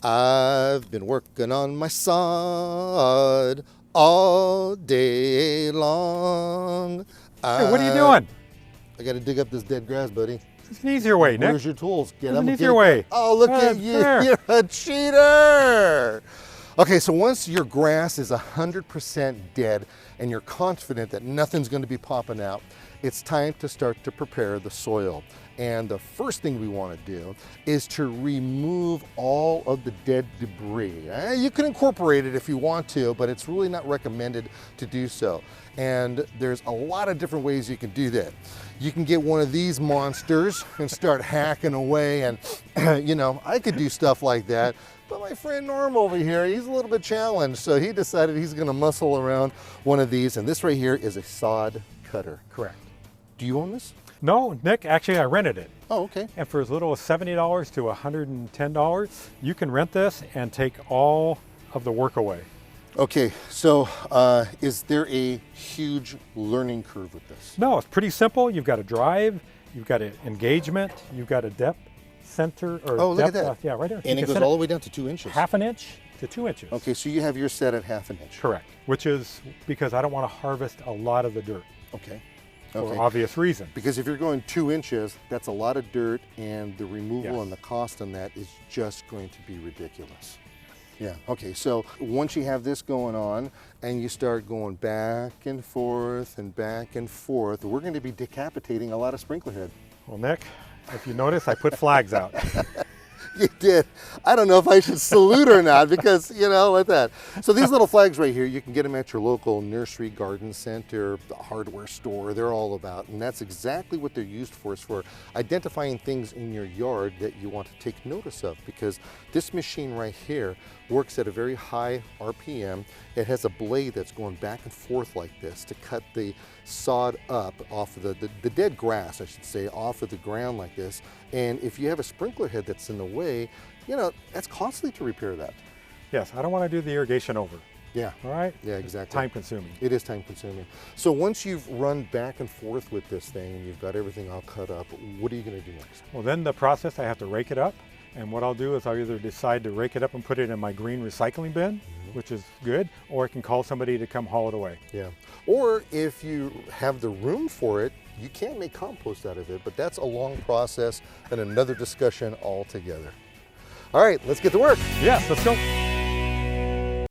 I've been working on my sod all day long. Hey, what are you doing? I got to dig up this dead grass, buddy. It's an easier way, Nick. Where's your tools? Get There's them. an easier way. Oh, look at you. There. You're a cheater. Okay, so once your grass is 100% dead and you're confident that nothing's going to be popping out, it's time to start to prepare the soil. And the first thing we want to do is to remove all of the dead debris. You can incorporate it if you want to, but it's really not recommended to do so. And there's a lot of different ways you can do that. You can get one of these monsters and start hacking away, and you know, I could do stuff like that. But my friend Norm over here, he's a little bit challenged, so he decided he's going to muscle around one of these. And this right here is a Sod Cutter. Correct. Do you own this? No, Nick, actually I rented it. Oh, okay. And for as little as $70 to $110, you can rent this and take all of the work away. Okay, so is there a huge learning curve with this? No, it's pretty simple. You've got a drive, you've got an engagement, you've got a depth center, or oh, look depth, at that. yeah, right there. And it goes all the way down to 2 inches. Half an inch to 2 inches. Okay, so you have yours set at half an inch. Correct, which is because I don't want to harvest a lot of the dirt. Okay. For obvious reason. Because if you're going 2 inches, that's a lot of dirt, and the removal Yes. and the cost on that is just going to be ridiculous. Yeah, okay, so once you have this going on and you start going back and forth, we're going to be decapitating a lot of sprinkler head. Well, Nick, if you notice, I put flags out. You did. I don't know if I should salute or not, because, you know, like that. So these little flags right here, you can get them at your local nursery, garden center, hardware store. They're all about, and that's exactly what they're used for, is for identifying things in your yard that you want to take notice of, because this machine right here works at a very high RPM. It has a blade that's going back and forth like this to cut the sod up off of the dead grass, I should say, off of the ground like this. And if you have a sprinkler head that's in the way, you know, that's costly to repair that. Yes, I don't want to do the irrigation over. Yeah. All right? Yeah, exactly. It's time consuming. It is time consuming. So once you've run back and forth with this thing and you've got everything all cut up, what are you going to do next? Well, then the process, I have to rake it up. And what I'll do is I'll either decide to rake it up and put it in my green recycling bin, which is good, or I can call somebody to come haul it away. Yeah. Or if you have the room for it, you can make compost out of it, but that's a long process and another discussion altogether. All right, let's get to work. Yes, let's go.